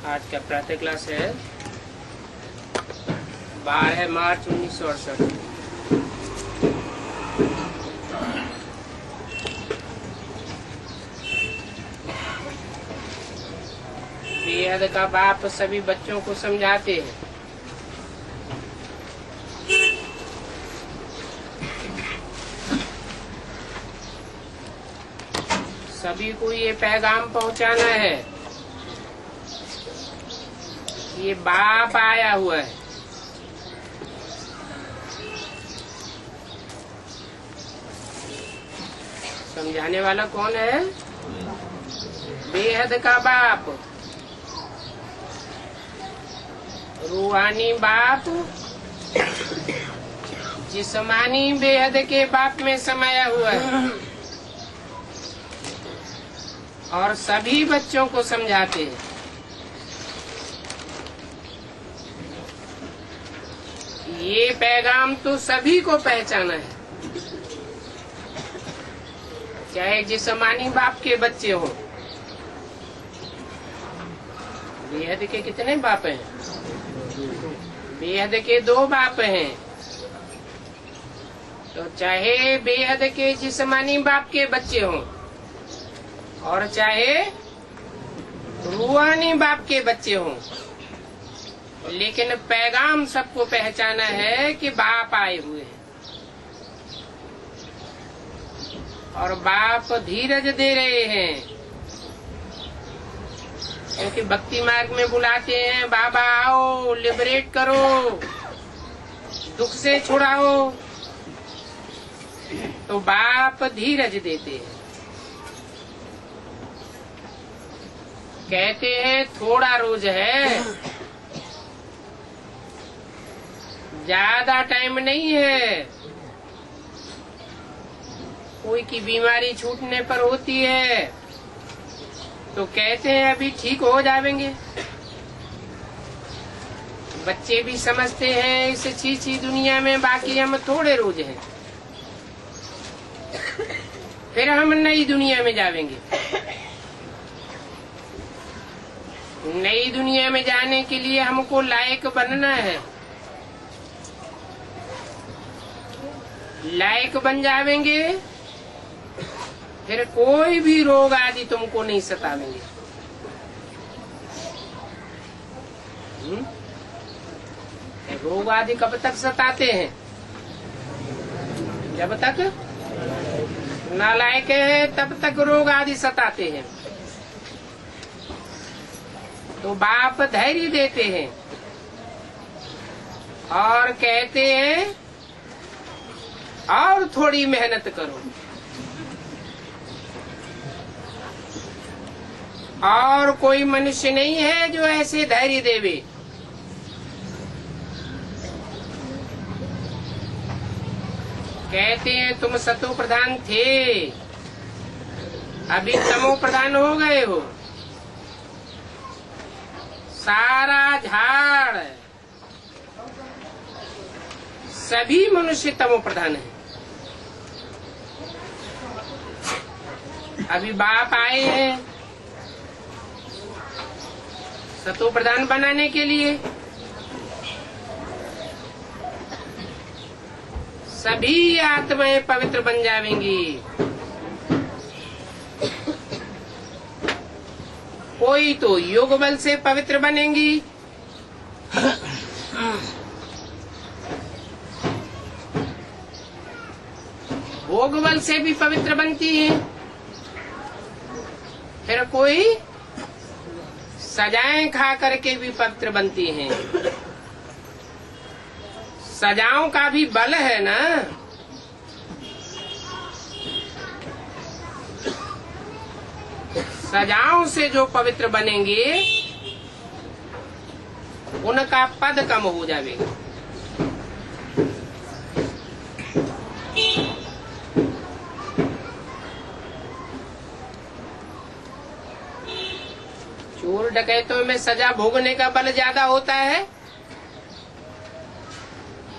आज का प्रातः क्लास है 12 मार्च 1968। बेहद का बाप सभी बच्चों को समझाते हैं। सभी को ये पैगाम पहुंचाना है, ये बाप आया हुआ है। समझाने वाला कौन है? बेहद का बाप, रूहानी बाप, जिस्मानी बेहद के बाप में समाया हुआ है और सभी बच्चों को समझाते हैं। ये पैगाम तो सभी को पहचाना है, चाहे जिस्मानी बाप के बच्चे हों। बेहद के कितने बाप हैं? बेहद के 2 बाप हैं। तो चाहे बेहद के जिस्मानी बाप के बच्चे हों और चाहे रूहानी बाप के बच्चे हों, लेकिन पैगाम सबको पहचाना है कि बाप आए हुए हैं। और बाप धीरज दे रहे हैं, क्योंकि भक्ति मार्ग में बुलाते हैं, बाबा आओ, लिबरेट करो, दुख से छुड़ाओ। तो बाप धीरज देते हैं, कहते हैं थोड़ा रोज है, ज्यादा टाइम नहीं है। कोई की बीमारी छूटने पर होती है तो कहते हैं अभी ठीक हो जाएंगे। बच्चे भी समझते हैं इस छीछी दुनिया में बाकी हम थोड़े रोज हैं, फिर हम नई दुनिया में जाएंगे। नई दुनिया में जाने के लिए हमको लायक बनना है। लायक बन जाएंगे फिर कोई भी रोग आदि तुमको नहीं सतावेंगे। रोग आदि कब तक सताते हैं? जब तक नालायक है तब तक रोग आदि सताते हैं। तो बाप धैर्य देते हैं और कहते हैं और थोड़ी मेहनत करो, और कोई मनुष्य नहीं है जो ऐसे धैर्य देवे। कहते हैं तुम सतो प्रधान थे, अभी तमो प्रधान हो गए हो। सारा झाड़ सभी मनुष्य तमो प्रधान है। अभी बाप आए हैं सतो प्रधान बनाने के लिए। सभी आत्माएं पवित्र बन जाएंगी। कोई तो योग बल से पवित्र बनेंगी, भोग बल से भी पवित्र बनती है, फिर कोई सजाएं खा करके भी पवित्र बनती हैं। सजाओं का भी बल है ना। सजाओं से जो पवित्र बनेंगे उनका पद कम हो जाएगा। चोर डकैतों में सजा भोगने का बल ज्यादा होता है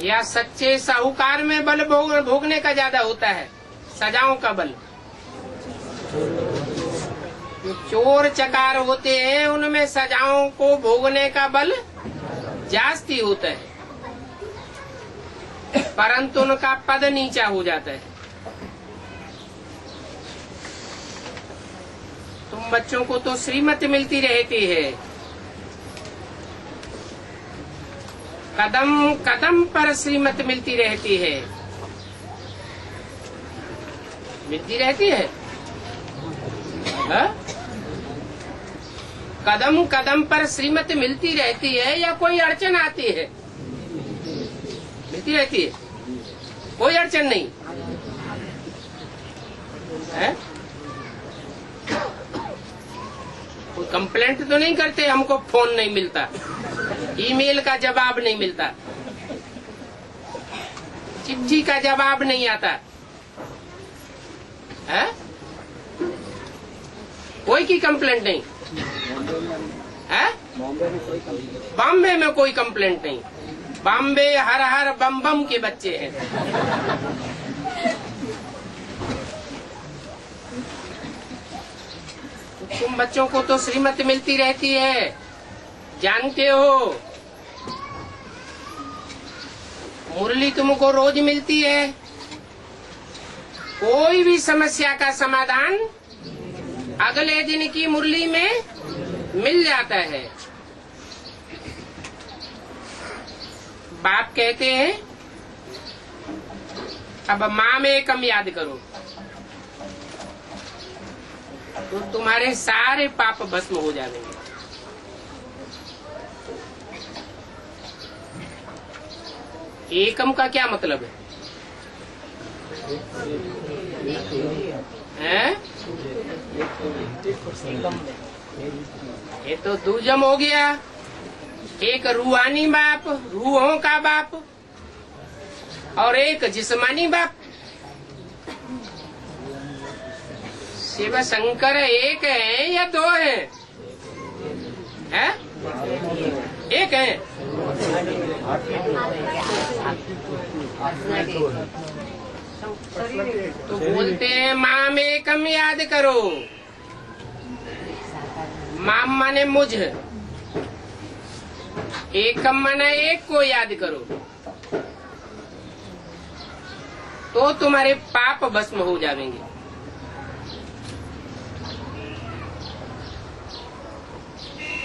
या सच्चे साहूकार में बल भोगने का ज्यादा होता है? सजाओं का बल। चोर चकार होते हैं उनमें सजाओं को भोगने का बल जास्ती होता है, परंतु उनका पद नीचा हो जाता है। तुम बच्चों को तो श्रीमत मिलती रहती है, कदम कदम पर श्रीमत मिलती रहती है, मिलती रहती है। हा? कदम कदम पर श्रीमत मिलती रहती है या कोई अड़चन आती है? मिलती रहती है, कोई अड़चन नहीं है। कोई कंप्लेंट तो नहीं करते हमको फोन नहीं मिलता, ईमेल का जवाब नहीं मिलता, चिट्ठी का जवाब नहीं आता है? कोई की कंप्लेंट नहीं है? बॉम्बे में कोई कंप्लेंट नहीं। बॉम्बे हर हर बम बम के बच्चे हैं। तुम बच्चों को तो श्रीमत मिलती रहती है, जानते हो। मुरली तुमको रोज मिलती है, कोई भी समस्या का समाधान अगले दिन की मुरली में मिल जाता है। बाप कहते हैं अब माँ में कम याद करो तो तुम्हारे सारे पाप भस्म हो जाएंगे। एकम का क्या मतलब है? ये तो दूजम हो गया। एक रूहानी बाप, रूहों का बाप, और एक जिस्मानी बाप। शिव शंकर एक है या दो हैं? है? एक है। तो बोलते हैं माँ में कम याद करो। माँ माने मुझ, एकम माने एक को याद करो तो तुम्हारे पाप भस्म हो जाएंगे।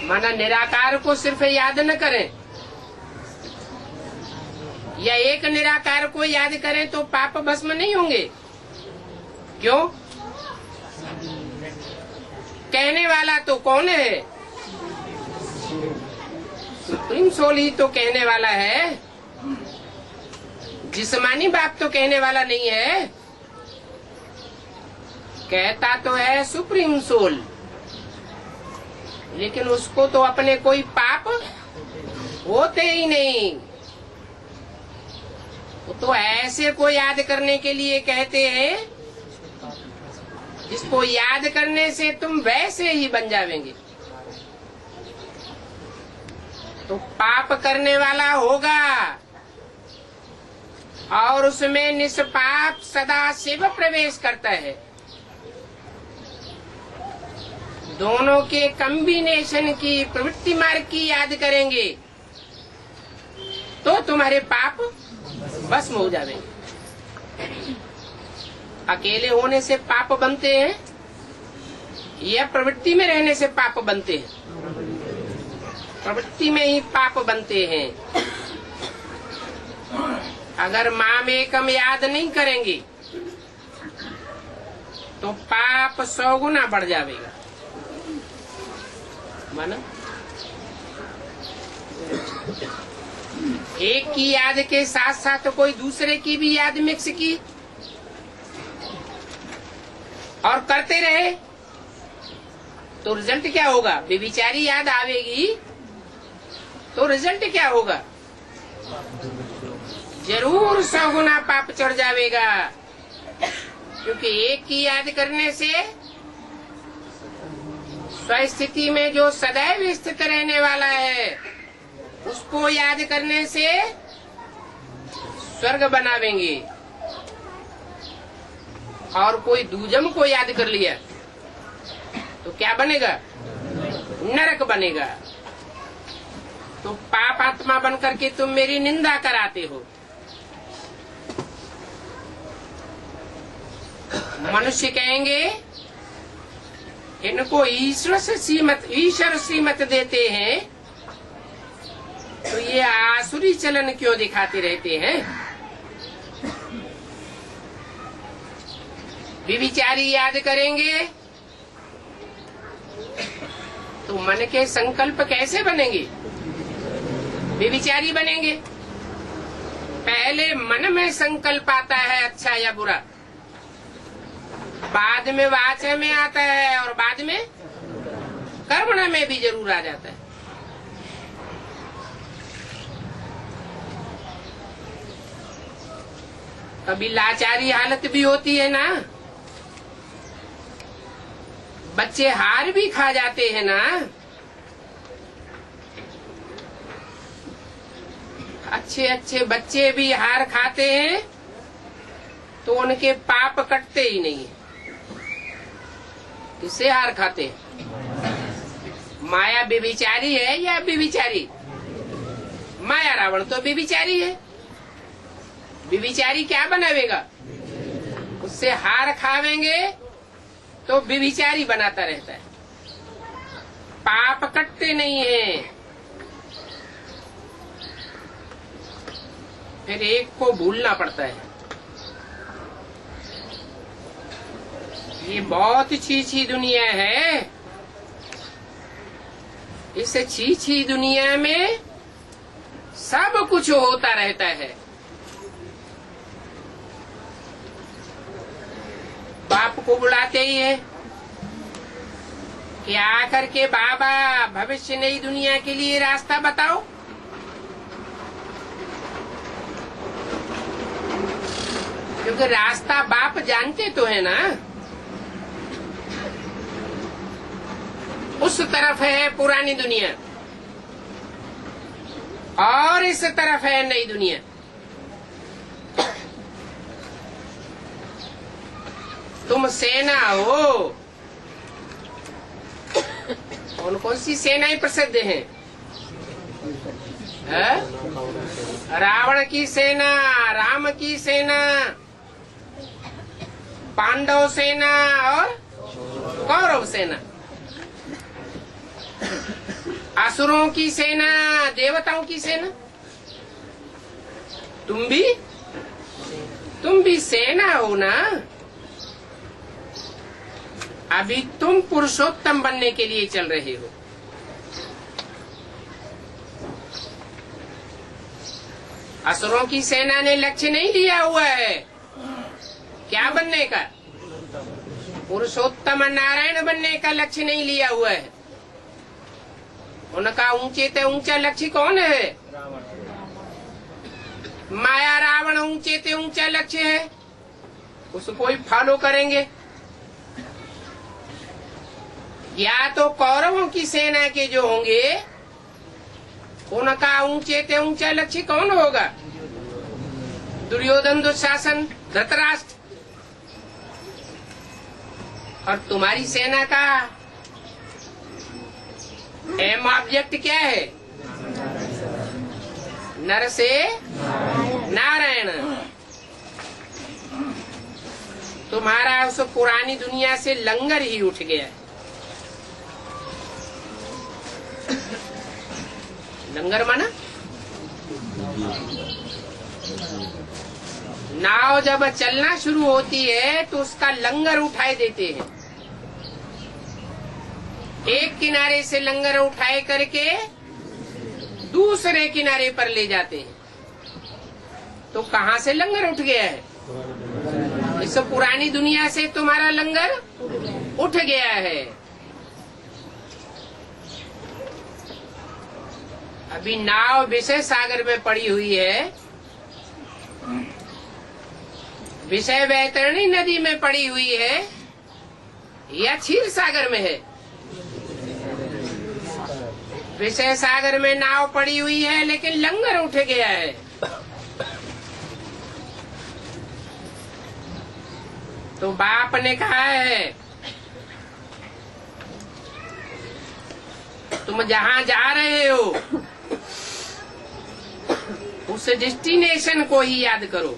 माना निराकार को सिर्फ याद न करें या एक निराकार को याद करें तो पाप भस्म नहीं होंगे। क्यों? कहने वाला तो कौन है? सुप्रीम सोल ही तो कहने वाला है, जिस्मानी बाप तो कहने वाला नहीं है। कहता तो है सुप्रीम सोल, लेकिन उसको तो अपने कोई पाप होते ही नहीं। तो ऐसे को याद करने के लिए कहते हैं जिसको याद करने से तुम वैसे ही बन जावेंगे। तो पाप करने वाला होगा और उसमें निष्पाप सदा शिव प्रवेश करता है। दोनों के कॉम्बिनेशन की प्रवृत्ति मार्ग की याद करेंगे तो तुम्हारे पाप भस्म हो जाएंगे। अकेले होने से पाप बनते हैं या प्रवृत्ति में रहने से पाप बनते हैं? प्रवृत्ति में ही पाप बनते हैं। अगर माँ में कम याद नहीं करेंगे तो पाप 100 गुना बढ़ जाएगा। माना एक की याद के साथ साथ कोई दूसरे की भी याद मिक्स की और करते रहे तो रिजल्ट क्या होगा? बेविचारी याद आवेगी तो रिजल्ट क्या होगा? जरूर 100 गुना पाप चढ़ जाएगा। क्योंकि एक की याद करने से स्वस्थिति में जो सदैव स्थित रहने वाला है उसको याद करने से स्वर्ग बनावेंगे। और कोई दूजम को याद कर लिया तो क्या बनेगा? नरक बनेगा। तो पाप आत्मा बनकर के तुम मेरी निंदा कराते हो। मनुष्य कहेंगे इनको ईश्वर श्रीमत देते हैं, तो ये आसुरी चलन क्यों दिखाते रहते हैं? विविचारी याद करेंगे तो मन के संकल्प कैसे बनेंगे? विविचारी बनेंगे। पहले मन में संकल्प आता है अच्छा या बुरा, बाद में वाचा में आता है, और बाद में कर्मणा में भी जरूर आ जाता है। कभी लाचारी हालत भी होती है ना, बच्चे हार भी खा जाते हैं ना। अच्छे अच्छे बच्चे भी हार खाते हैं तो उनके पाप कटते ही नहीं है। किससे हार खाते हैं? माया व्यभिचारी है या व्यभिचारी? माया रावण तो व्यभिचारी है। व्यभिचारी क्या बनावेगा? उससे हार खावेंगे तो व्यभिचारी बनाता रहता है। पाप कटते नहीं है। फिर एक को भूलना पड़ता है। ये बहुत छीछी दुनिया है। इस छीछी दुनिया में सब कुछ होता रहता है। बाप को बुलाते ही है कि आकर के बाबा भविष्य नई दुनिया के लिए रास्ता बताओ। क्योंकि रास्ता बाप जानते तो है ना। उस तरफ है पुरानी दुनिया और इस तरफ है नई दुनिया। तुम सेना हो। कौन कौन सी सेनाएं प्रसिद्ध हैं? रावण की सेना, राम की सेना, पांडव सेना और कौरव सेना। असुरों की सेना, देवताओं की सेना। तुम भी सेना हो ना। अभी तुम पुरुषोत्तम बनने के लिए चल रहे हो। असुरों की सेना ने लक्ष्य नहीं लिया हुआ है क्या बनने का? पुरुषोत्तम नारायण बनने का लक्ष्य नहीं लिया हुआ है। उनका ऊंचे से ऊंचा लक्ष्य कौन है? माया रावण ऊंचे से ऊंचा लक्ष्य है, उसको ही फॉलो करेंगे। या तो कौरवों की सेना के जो होंगे उनका ऊंचे से ऊंचा लक्ष्य कौन होगा? दुर्योधन, दुशासन, धृतराष्ट्र। और तुम्हारी सेना का एम ऑब्जेक्ट क्या है? नर से नारायण। तुम्हारा उस पुरानी दुनिया से लंगर ही उठ गया है। लंगर माना नाव जब चलना शुरू होती है तो उसका लंगर उठाए देते हैं। एक किनारे से लंगर उठाए करके दूसरे किनारे पर ले जाते हैं। तो कहाँ से लंगर उठ गया है? इस पुरानी दुनिया से तुम्हारा लंगर उठ गया है। अभी नाव विषय सागर में पड़ी हुई है, विषय वैतरणी नदी में पड़ी हुई है या क्षीर सागर में है? विषय सागर में नाव पड़ी हुई है लेकिन लंगर उठ गया है। तो बाप ने कहा है तुम जहां जा रहे हो उस डेस्टिनेशन को ही याद करो।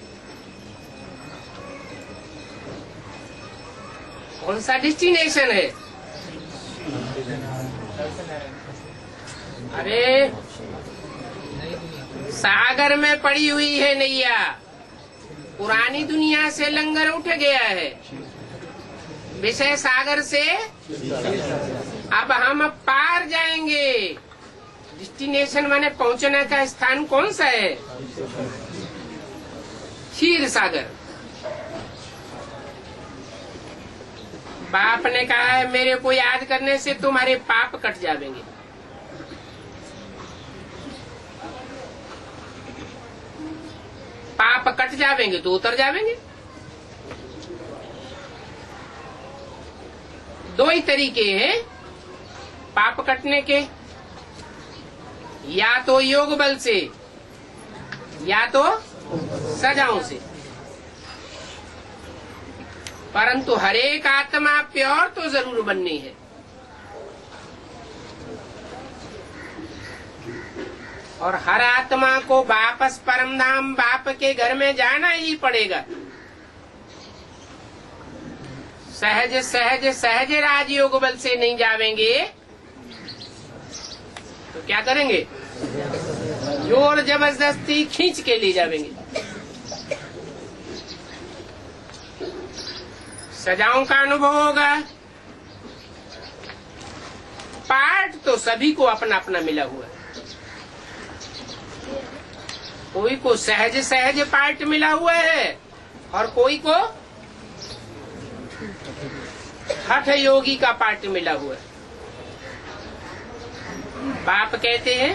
कौन सा डेस्टिनेशन है? अरे सागर में पड़ी हुई है नैया, पुरानी दुनिया से लंगर उठ गया है, विषय सागर से अब हम पार जाएंगे। डेस्टिनेशन माने पहुंचने का स्थान कौन सा है? क्षीर सागर। बाप ने कहा है मेरे को याद करने से तुम्हारे पाप कट जाएंगे। पाप कट जाएंगे तो उतर जाएंगे। दो ही तरीके हैं पाप कटने के, या तो योग बल से या तो सजाओं से। परंतु हर एक आत्मा प्योर तो जरूर बननी है। और हर आत्मा को वापस परमधाम बाप के घर में जाना ही पड़ेगा। सहज सहज सहज राजयोग बल से नहीं जावेंगे तो क्या करेंगे? जोर जबरदस्ती खींच के ले जावेंगे। सजाओं का अनुभव होगा। पाठ तो सभी को अपना अपना मिला हुआ है। कोई को सहज सहज पाठ मिला हुआ है और कोई को हठ योगी का पाठ मिला हुआ है। बाप कहते हैं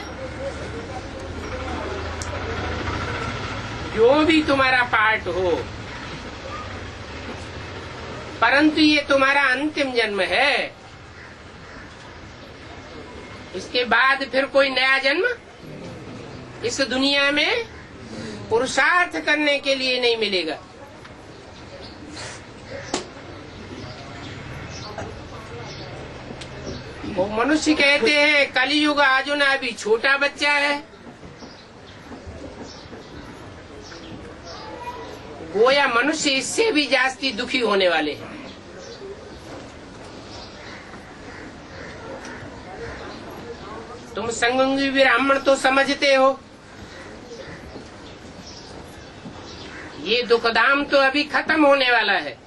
जो भी तुम्हारा पाठ हो, परंतु ये तुम्हारा अंतिम जन्म है। इसके बाद फिर कोई नया जन्म इस दुनिया में पुरुषार्थ करने के लिए नहीं मिलेगा। वो मनुष्य कहते हैं कलयुग अर्जुन अभी छोटा बच्चा है। गोया मनुष्य इससे भी जास्ती दुखी होने वाले हैं। तुम संगंगी ब्राह्मण तो समझते हो, ये दुखदाम तो अभी खत्म होने वाला है।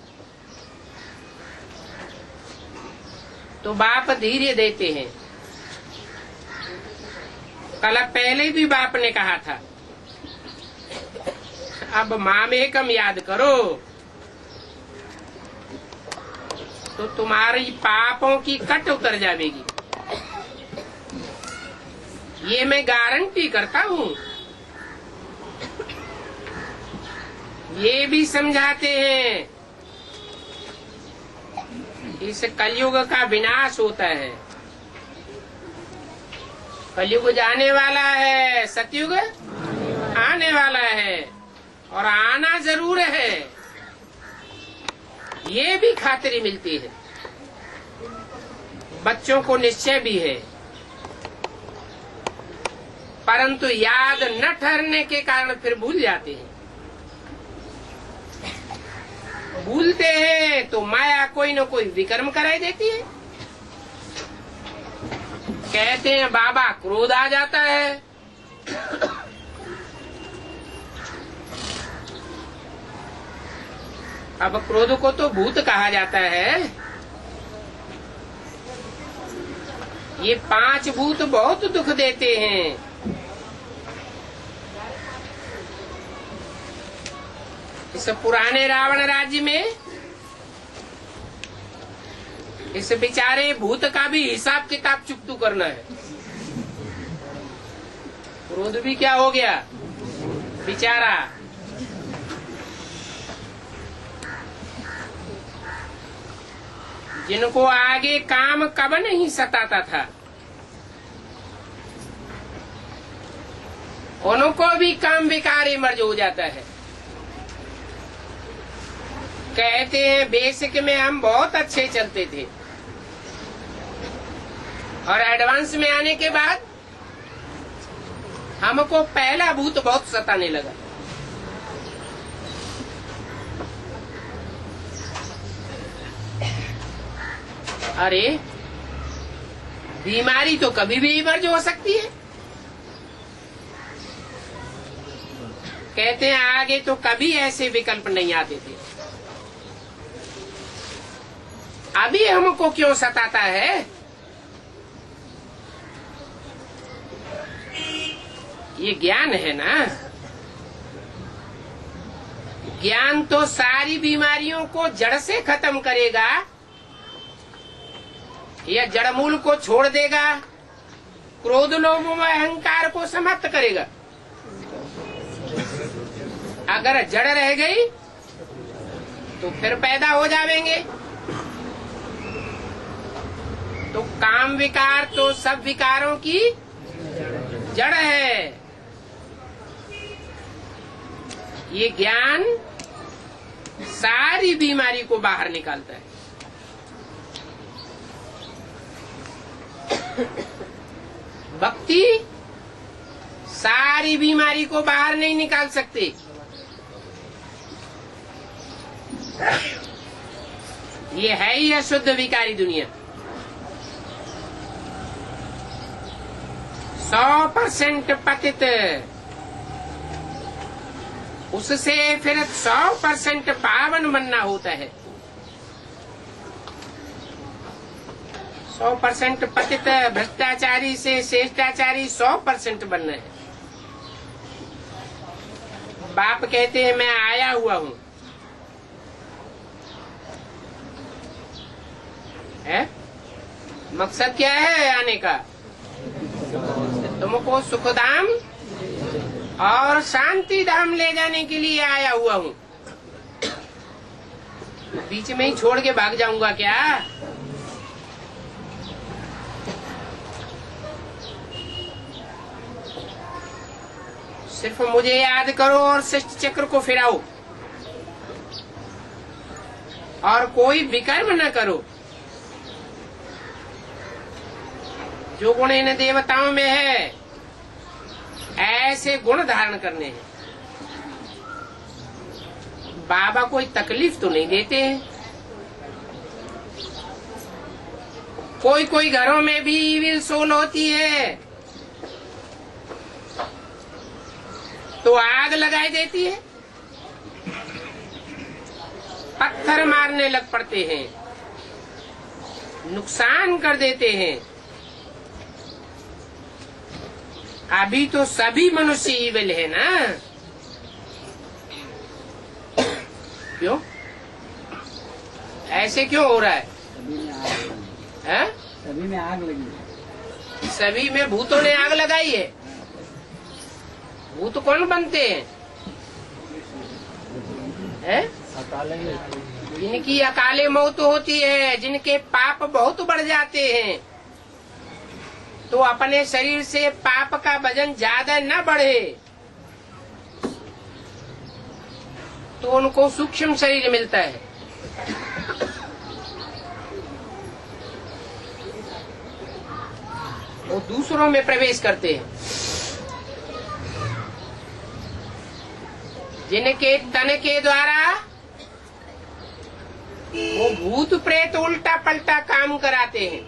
तो बाप धीरे देते हैं। कल पहले भी बाप ने कहा था अब मामेकम याद करो तो तुम्हारी पापों की कट उतर जाएगी। ये मैं गारंटी करता हूँ। ये भी समझाते हैं इस कलयुग का विनाश होता है। कलयुग जाने वाला है, सतयुग आने वाला है और आना जरूर है। ये भी खातिरी मिलती है। बच्चों को निश्चय भी है, परंतु याद न ठहरने के कारण फिर भूल जाते हैं। भूलते हैं तो माया कोई न कोई विक्रम कराई देती है। कहते हैं बाबा क्रोध आ जाता है। अब क्रोध को तो भूत कहा जाता है। ये 5 भूत बहुत दुख देते हैं। इस पुराने रावण राज्य में इस बेचारे भूत का भी हिसाब किताब चुकतू करना है। क्रोध भी क्या हो गया बेचारा। जिनको आगे काम कब नहीं सताता था उनको भी काम बेकार मर्ज हो जाता है। कहते हैं बेसिक में हम बहुत अच्छे चलते थे, और एडवांस में आने के बाद हमको पहला भूत बहुत सताने लगा। अरे बीमारी तो कभी भी इमर्ज हो सकती है। कहते हैं आगे तो कभी ऐसे विकल्प नहीं आते थे, अभी हमको क्यों सताता है? ये ज्ञान है ना। ज्ञान तो सारी बीमारियों को जड़ से खत्म करेगा या जड़मूल को छोड़ देगा, क्रोध लोभ व अहंकार को समाप्त करेगा। अगर जड़ रह गई तो फिर पैदा हो जाएंगे। तो काम विकार तो सब विकारों की जड़ है। ये ज्ञान सारी बीमारी को बाहर निकालता है। भक्ति सारी बीमारी को बाहर नहीं निकाल सकती। ये है ही अशुद्ध विकारी दुनिया। 100% पतित, उससे फिर 100% पावन बनना होता है। 100% पतित भ्रष्टाचारी से श्रेष्ठाचारी 100% बनना है। बाप कहते हैं मैं आया हुआ हूँ, है? मकसद क्या है आने का? तुमको सुखधाम और शांति धाम ले जाने के लिए आया हुआ हूँ। बीच में ही छोड़ के भाग जाऊंगा क्या? सिर्फ मुझे याद करो और शिष्ट चक्र को फिराओ और कोई विकर्म न करो। जो गुण इन देवताओं में है ऐसे गुण धारण करने हैं। बाबा कोई तकलीफ तो नहीं देते हैं। कोई कोई घरों में भी इविल सोल होती है तो आग लगाई देती है, पत्थर मारने लग पड़ते हैं, नुकसान कर देते हैं। अभी तो सभी मनुष्य इविल है ना। क्यों ऐसे क्यों हो रहा है? सभी में आग लगी। सभी में भूतों ने आग लगाई है। भूत कौन बनते हैं? जिनकी अकाले मौत होती है, जिनके पाप बहुत बढ़ जाते हैं, तो अपने शरीर से पाप का वजन ज्यादा न बढ़े तो उनको सूक्ष्म शरीर मिलता है। वो दूसरों में प्रवेश करते हैं। जिनके तन के द्वारा वो भूत प्रेत उल्टा पलटा काम कराते हैं,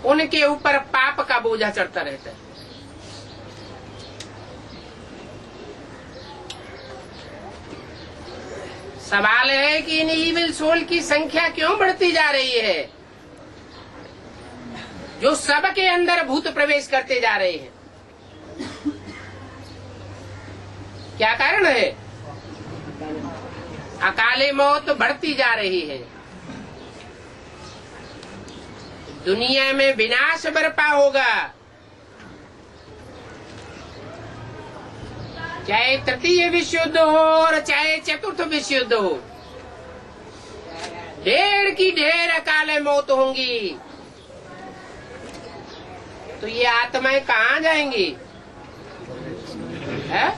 उनके ऊपर पाप का बोझा चढ़ता रहता है। सवाल है कि इन इविल सोल की संख्या क्यों बढ़ती जा रही है, जो सबके अंदर भूत प्रवेश करते जा रहे हैं? क्या कारण है? अकाले मौत बढ़ती जा रही है। दुनिया में विनाश बरपा होगा। चाहे तृतीय विश्व युद्ध हो और चाहे चतुर्थ विश्व युद्ध हो, ढेर की ढेर अकाले मौत होंगी। तो ये आत्माएं कहाँ जाएंगी? है?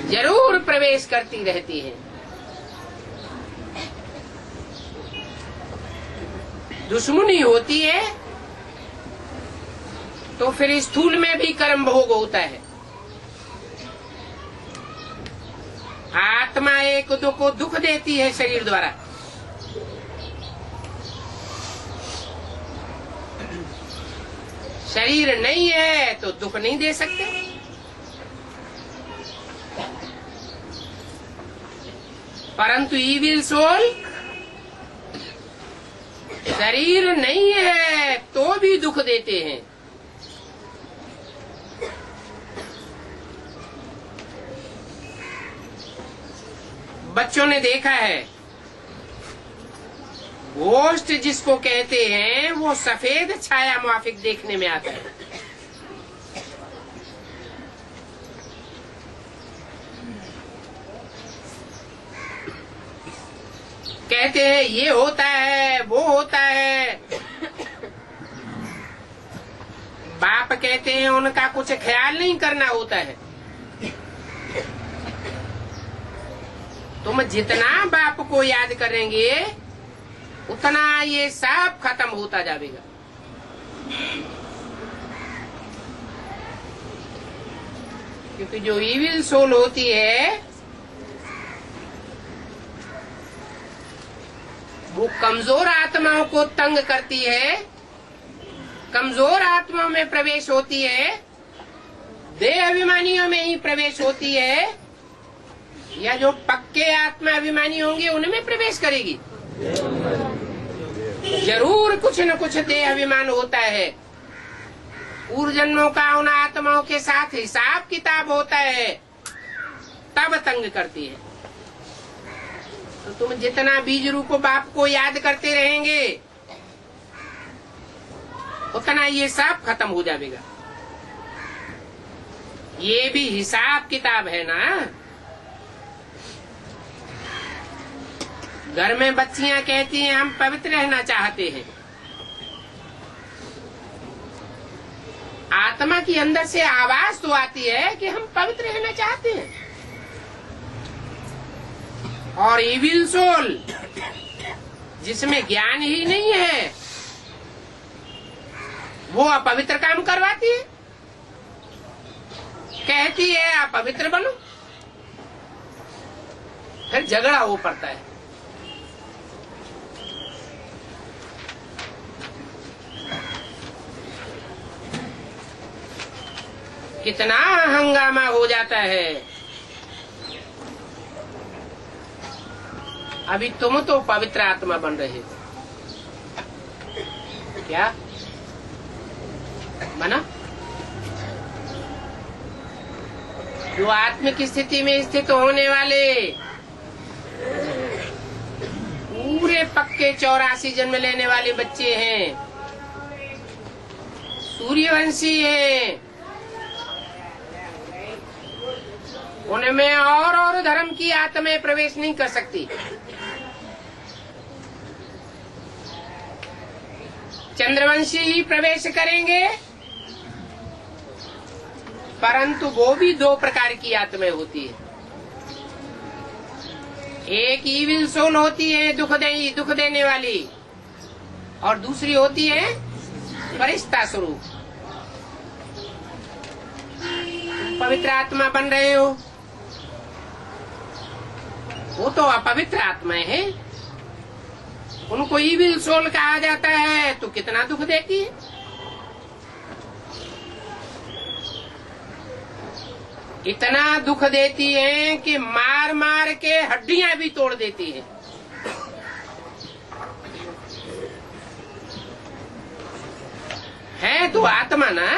जरूर प्रवेश करती रहती है। दुश्मनी होती है तो फिर स्थूल में भी कर्म भोग होता है। आत्मा एक को दुख देती है शरीर द्वारा। शरीर नहीं है तो दुख नहीं दे सकते। परंतु ईविल सोल शरीर नहीं है तो भी दुख देते हैं। बच्चों ने देखा है, घोस्ट जिसको कहते हैं वो सफेद छाया माफिक देखने में आता है। कहते हैं ये होता है वो होता है। बाप कहते हैं उनका कुछ ख्याल नहीं करना होता है। तुम जितना बाप को याद करेंगे उतना ये सब खत्म होता जाएगा। क्योंकि जो इविल सोल होती है वो कमजोर आत्माओं को तंग करती है, कमजोर आत्माओं में प्रवेश होती है, देह अभिमानियों में ही प्रवेश होती है, या जो पक्के आत्मा अभिमानी होंगे उनमें प्रवेश करेगी। जरूर कुछ न कुछ देह अभिमान होता है। पूर्व जन्मों का उन आत्माओं के साथ हिसाब किताब होता है, तब तंग करती है। तो तुम जितना बीज रूप बाप को याद करते रहेंगे उतना ये सब खत्म हो जाएगा। ये भी हिसाब किताब है ना। घर में बच्चियां कहती हैं हम पवित्र रहना चाहते हैं। आत्मा की अंदर से आवाज तो आती है कि हम पवित्र रहना चाहते हैं। और इविल सोल जिसमें ज्ञान ही नहीं है वो अपवित्र काम करवाती है, कहती है आप पवित्र बनो, फिर झगड़ा हो पड़ता है। कितना हंगामा हो जाता है। अभी तुम तो पवित्र आत्मा बन रहे हो, क्या बना? जो आत्मिक स्थिति में स्थित होने वाले पूरे पक्के 84 जन्म लेने वाले बच्चे हैं, सूर्यवंशी हैं, उनमें और धर्म की आत्माएं प्रवेश नहीं कर सकती। चंद्रवंशी ही प्रवेश करेंगे, परंतु वो भी दो प्रकार की आत्माएं होती है। एक ईविल सोल होती है दुख देने वाली, और दूसरी होती है फरिश्ता स्वरूप। पवित्र आत्मा बन रहे हो, वो तो अपवित्र आत्माएं हैं, उनको इविल सोल कहा जाता है। तो कितना दुख देती है। इतना दुख देती है कि मार मार के हड्डियां भी तोड़ देती है। है तो आत्मा ना,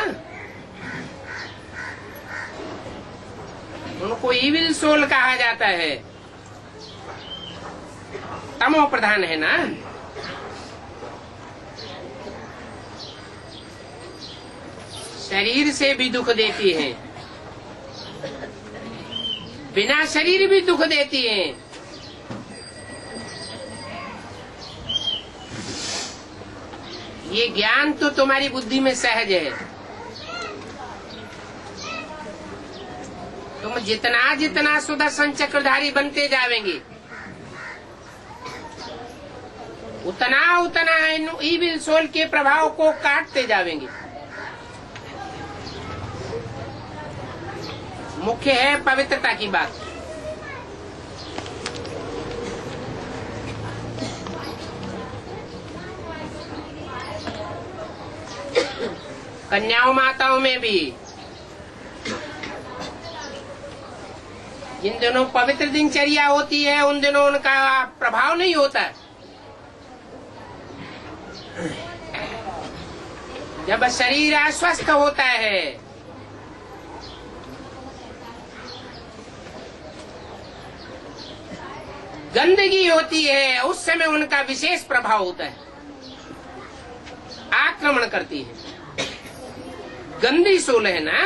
उनको इविल सोल कहा जाता है। तमो प्रधान है ना। शरीर से भी दुख देती है, बिना शरीर भी दुख देती है। ये ज्ञान तो तुम्हारी बुद्धि में सहज है। तुम जितना जितना सुदर्शन चक्रधारी बनते जाएंगे उतना उतना ईविल सोल के प्रभाव को काटते जाएंगे। मुख्य है पवित्रता की बात। कन्याओं माताओं में भी जिन दिनों पवित्र दिनचर्या होती है उन दिनों उनका प्रभाव नहीं होता है। जब शरीर अस्वस्थ होता है, गंदगी होती है, उस समय उनका विशेष प्रभाव होता है, आक्रमण करती है। गंदी सोल है ना,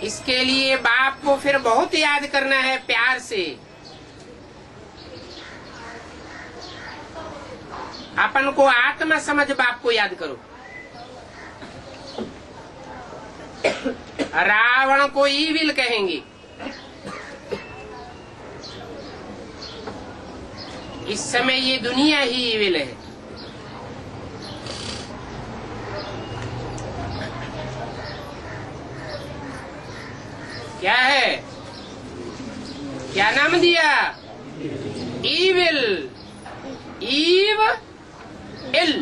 इसके लिए बाप को फिर बहुत याद करना है प्यार से। अपन को आत्मा समझ बाप को याद करो। रावण को ईविल कहेंगे। इस समय ये दुनिया ही ईविल है। क्या है? क्या नाम दिया? ईविल। ईव इल।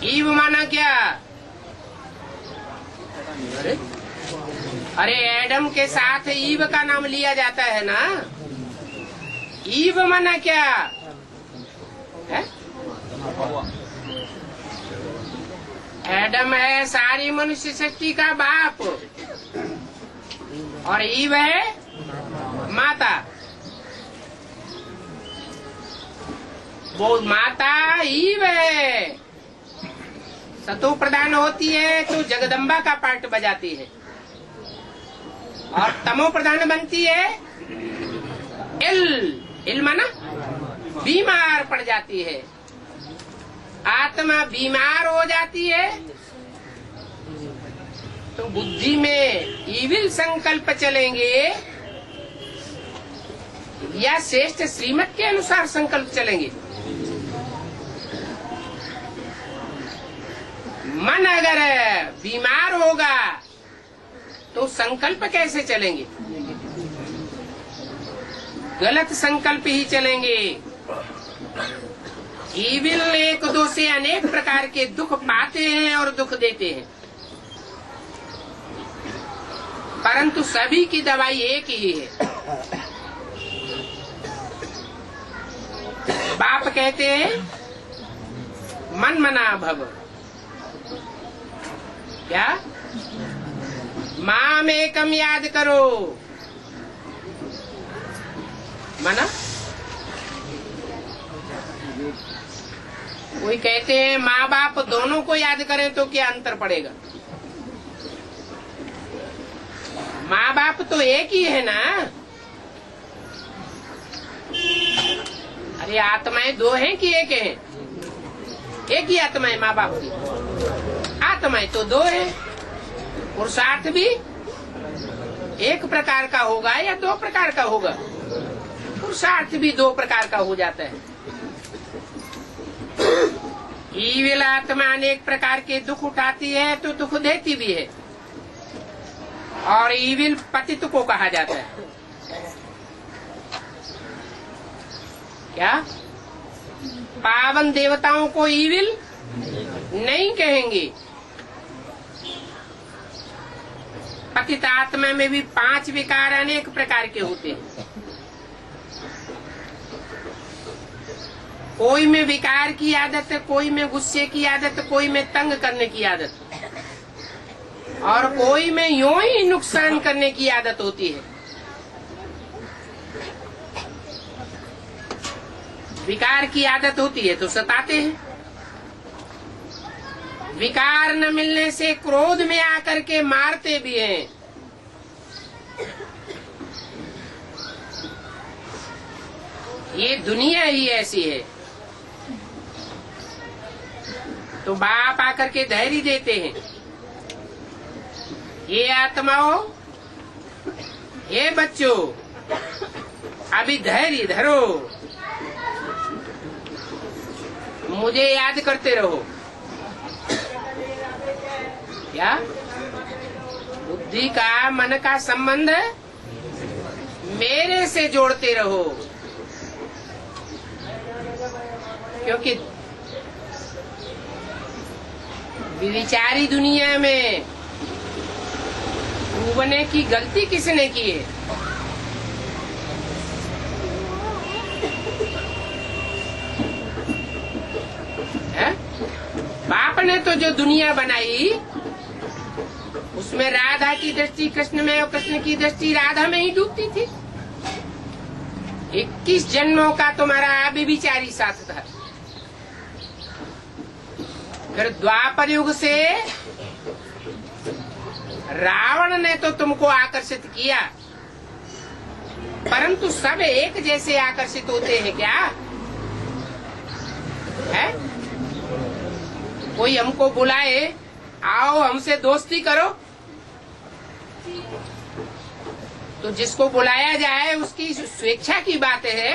ईव माना क्या? अरे एडम के साथ ईव का नाम लिया जाता है ना। ईव माना क्या है? एडम है सारी मनुष्य शक्ति का बाप और ईव है माता। वो माता ईव है। सतो प्रधान होती है तो जगदम्बा का पार्ट बजाती है और तमो प्रधान बनती है इल माना बीमार पड़ जाती है। आत्मा बीमार हो जाती है तो बुद्धि में ईविल संकल्प चलेंगे या श्रेष्ठ श्रीमत के अनुसार संकल्प चलेंगे। मन अगर बीमार होगा तो संकल्प कैसे चलेंगे? गलत संकल्प ही चलेंगे। ईविल एक दो से अनेक प्रकार के दुख पाते हैं और दुख देते हैं, परंतु सभी की दवाई एक ही है। बाप कहते हैं मन मना भव। क्या? माम एकम याद करो। मना कोई कहते हैं माँ बाप दोनों को याद करें तो क्या अंतर पड़ेगा? माँ बाप तो एक ही है ना। अरे आत्माएं दो हैं कि एक है? एक ही आत्मा है माँ बाप की। आत्माएं तो दो है। पुरुषार्थ भी एक प्रकार का होगा या दो प्रकार का होगा? पुरुषार्थ भी दो प्रकार का हो जाता है। ईविल आत्मा अनेक प्रकार के दुख उठाती है तो दुख देती भी है और ईविल पतित को कहा जाता है। क्या? पावन देवताओं को ईविल नहीं कहेंगे। पतित आत्मा में भी 5 विकार अनेक प्रकार के होते हैं। कोई में विकार की आदत, कोई में गुस्से की आदत, कोई में तंग करने की आदत और कोई में यूं ही नुकसान करने की आदत होती है। विकार की आदत होती है तो सताते हैं। विकार न मिलने से क्रोध में आकर के मारते भी हैं। ये दुनिया ही ऐसी है। तो बाप आकर के धैर्य देते हैं। ये आत्माओं हे बच्चों, अभी धैर्य धरो, मुझे याद करते रहो। क्या? बुद्धि का, मन का संबंध मेरे से जोड़ते रहो, क्योंकि विचारी दुनिया में डूबने की गलती किसने की है? बाप ने तो जो दुनिया बनाई उसमें राधा की दृष्टि कृष्ण में और कृष्ण की दृष्टि राधा में ही डूबती थी। 21 जन्मों का तुम्हारा अभिविचारी साथ था। फिर द्वापर युग से रावण ने तो तुमको आकर्षित किया, परंतु सब एक जैसे आकर्षित होते हैं क्या? है? कोई हमको बुलाए, आओ हमसे दोस्ती करो, तो जिसको बुलाया जाए उसकी स्वेच्छा की बात है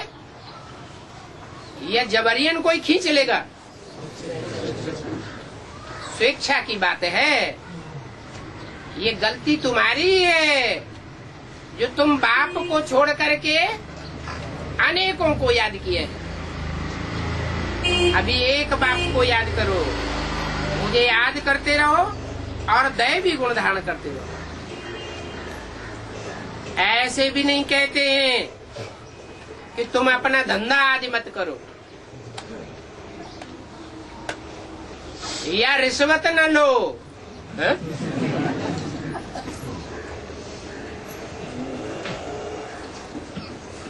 या जबरियन कोई खींच लेगा? स्वेच्छा की बात है। ये गलती तुम्हारी है जो तुम बाप को छोड़ करके अनेकों को याद किए। अभी एक बाप को याद करो, मुझे याद करते रहो और दैवी गुण धारण करते रहो। ऐसे भी नहीं कहते हैं कि तुम अपना धंधा आदि मत करो या रिश्वत न लो।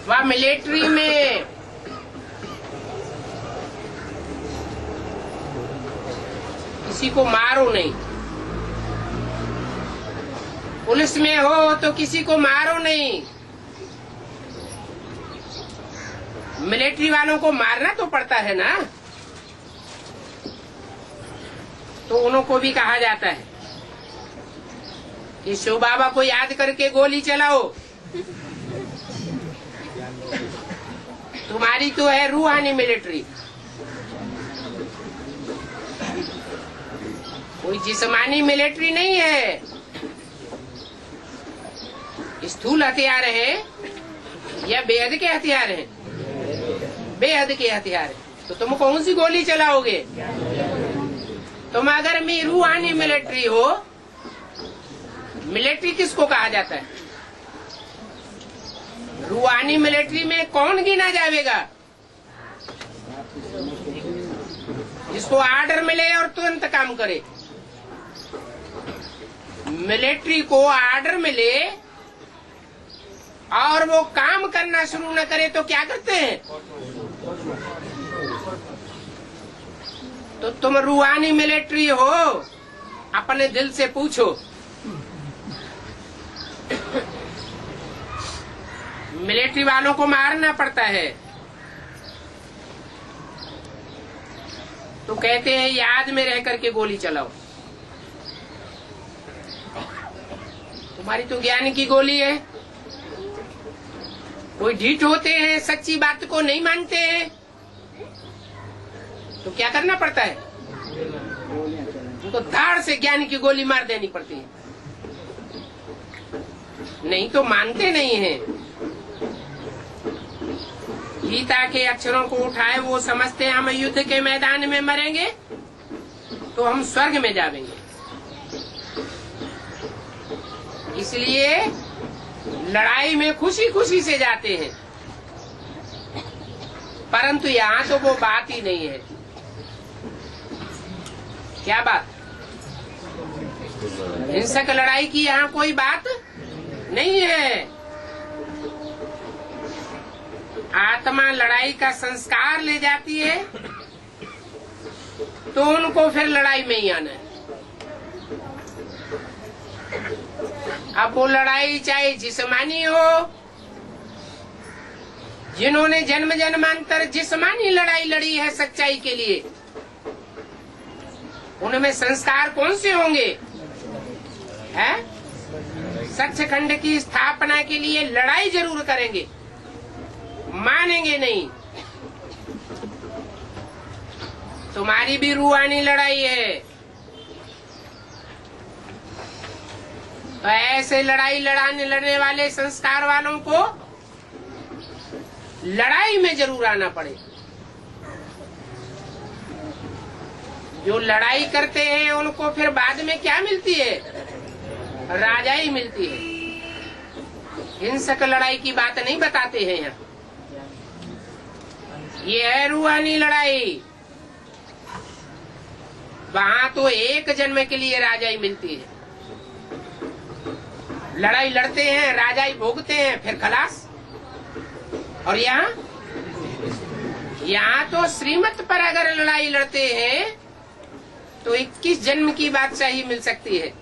वह मिलिट्री में किसी को मारो नहीं, पुलिस में हो तो किसी को मारो नहीं। मिलिट्री वालों को मारना तो पड़ता है ना, तो उनको भी कहा जाता है कि शिव बाबा को याद करके गोली चलाओ। तुम्हारी तो है रूहानी मिलिट्री, कोई जिस्मानी मिलिट्री नहीं है। स्थूल हथियार है या बेहद के हथियार हैं? बेहद के हथियार है। तो तुम कौन सी गोली चलाओगे? तुम अगर मैं रूहानी मिलिट्री हो, मिलिट्री किसको कहा जाता है? रूहानी मिलिट्री में कौन गिना जाएगा? जिसको आर्डर मिले और तुरंत काम करे। मिलिट्री को आर्डर मिले और वो काम करना शुरू न करे तो क्या करते हैं? तो तुम रूहानी मिलिट्री हो, अपने दिल से पूछो, मिलिट्री वालों को मारना पड़ता है तो कहते हैं याद में रह करके गोली चलाओ। तुम्हारी तो ज्ञान की गोली है। कोई ढीठ होते हैं, सच्ची बात को नहीं मानते हैं, तो क्या करना पड़ता है? उनको धाड़ से ज्ञान की गोली मार देनी पड़ती है, नहीं तो मानते नहीं हैं। गीता के अक्षरों को उठाए वो समझते हैं हम युद्ध के मैदान में मरेंगे तो हम स्वर्ग में जाएंगे, इसलिए लड़ाई में खुशी खुशी से जाते हैं। परंतु यहाँ तो वो बात ही नहीं है। क्या बात? हिंसक लड़ाई की यहाँ कोई बात नहीं है। आत्मा लड़ाई का संस्कार ले जाती है तो उनको फिर लड़ाई में ही आना है। अब वो लड़ाई चाहे जिस्मानी हो, जिन्होंने जन्म जन्मांतर जिस्मानी लड़ाई लड़ी है सच्चाई के लिए, उनमें संस्कार कौन से होंगे? है सचखंड की स्थापना के लिए लड़ाई जरूर करेंगे, मानेंगे नहीं। तुम्हारी भी रूहानी लड़ाई है। तो ऐसे लड़ाई लड़ने वाले संस्कार वालों को लड़ाई में जरूर आना पड़े। जो लड़ाई करते हैं उनको फिर बाद में क्या मिलती है? राजाई मिलती है। हिंसक लड़ाई की बात नहीं बताते हैं यहाँ। ये है रूहानी लड़ाई। वहां तो एक जन्म के लिए राजाई मिलती है। लड़ाई लड़ते हैं, राजाई भोगते हैं, फिर खलास। और यहाँ तो श्रीमत पर अगर लड़ाई लड़ते हैं तो 21 जन्म की बादशाही मिल सकती है।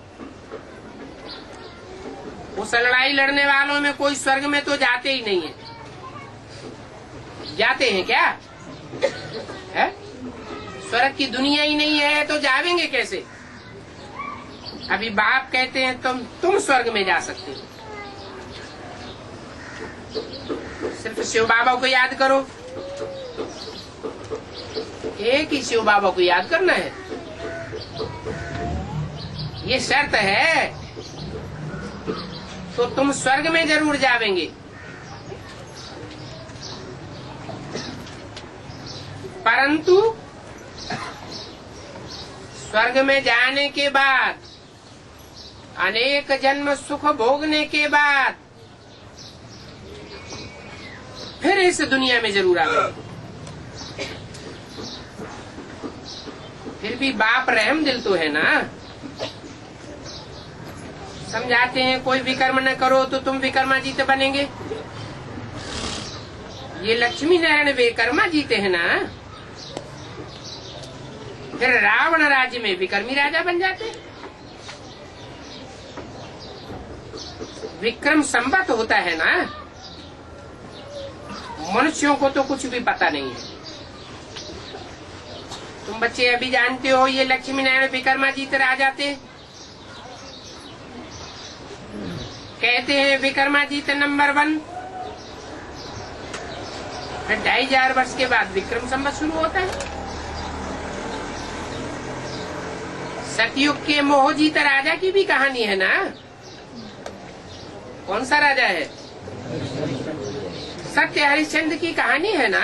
उस लड़ाई लड़ने वालों में कोई स्वर्ग में तो जाते ही नहीं है। जाते हैं क्या? है? स्वर्ग की दुनिया ही नहीं है तो जावेंगे कैसे? अभी बाप कहते हैं तुम स्वर्ग में जा सकते हो। सिर्फ शिव बाबा को याद करो। एक ही शिव बाबा को याद करना है, ये शर्त है। तो तुम स्वर्ग में जरूर जावेंगे। परंतु स्वर्ग में जाने के बाद, अनेक जन्म सुख भोगने के बाद फिर इस दुनिया में जरूर आवेंगे। फिर भी बाप रहम दिल तो है ना। समझाते हैं कोई विकर्म न करो तो तुम विकर्माजीत बनेंगे। ये लक्ष्मी नारायण विकर्मा जीते हैं ना, फिर रावण राज्य में विकर्मी राजा बन जाते हैं। विक्रम संवत होता है ना। मनुष्यों को तो कुछ भी पता नहीं है। तुम बच्चे अभी जानते हो ये लक्ष्मी नारायण विकर्माजीत राजाते कहते हैं विकर्माजीत नंबर 1। फिर 2500 वर्ष के बाद विक्रम संवत शुरू होता है। सतयुग के मोहजीत राजा की भी कहानी है ना। कौन सा राजा है? सत्य हरिश्चंद्र की कहानी है ना।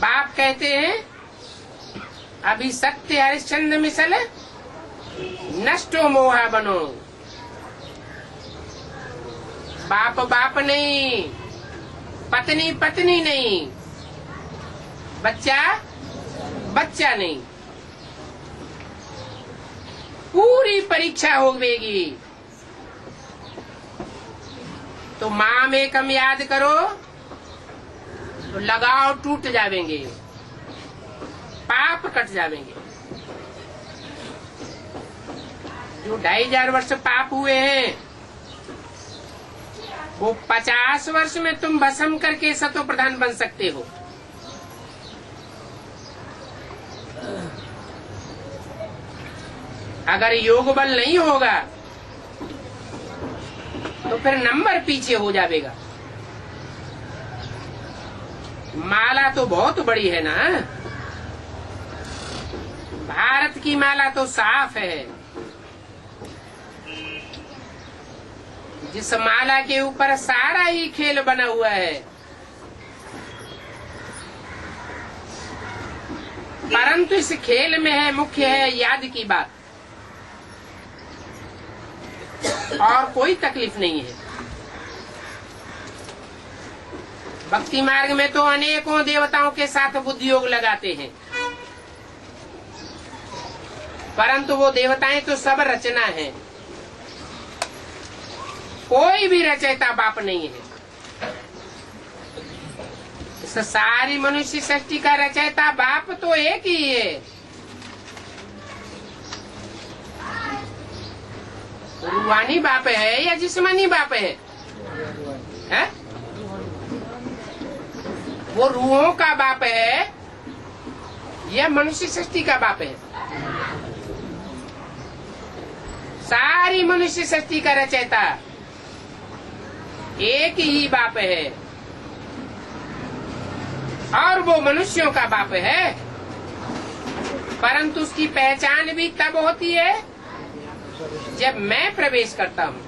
बाप कहते हैं अभी सत्य हरिश्चंद्र मिसल नष्टो मोहा बनो। बाप बाप नहीं, पत्नी पत्नी नहीं, बच्चा बच्चा नहीं। पूरी परीक्षा होगी। तो माँ में कम याद करो तो लगाव टूट जावेंगे, पाप कट जावेंगे। जो 2500 वर्ष पाप हुए हैं वो 50 वर्ष में तुम भस्म करके सतो प्रधान बन सकते हो। अगर योग बल नहीं होगा तो फिर नंबर पीछे हो जाएगा। माला तो बहुत बड़ी है ना। भारत की माला तो साफ है। जिस माला के ऊपर सारा ही खेल बना हुआ है। परंतु इस खेल में है मुख्य है याद की बात, और कोई तकलीफ नहीं है। भक्ति मार्ग में तो अनेकों देवताओं के साथ बुद्धि योग लगाते हैं, परंतु वो देवताएं तो सब रचना है। कोई भी रचयिता बाप नहीं है। इस सारी मनुष्य सृष्टि का रचयिता बाप तो एक ही है। रूहानी बाप है या जिस्मानी बाप है? वो रूहों का बाप है या मनुष्य सृष्टि का बाप है? सारी मनुष्य सृष्टि का रचयिता एक ही बाप है, और वो मनुष्यों का बाप है, परंतु उसकी पहचान भी तब होती है जब मैं प्रवेश करता हूँ।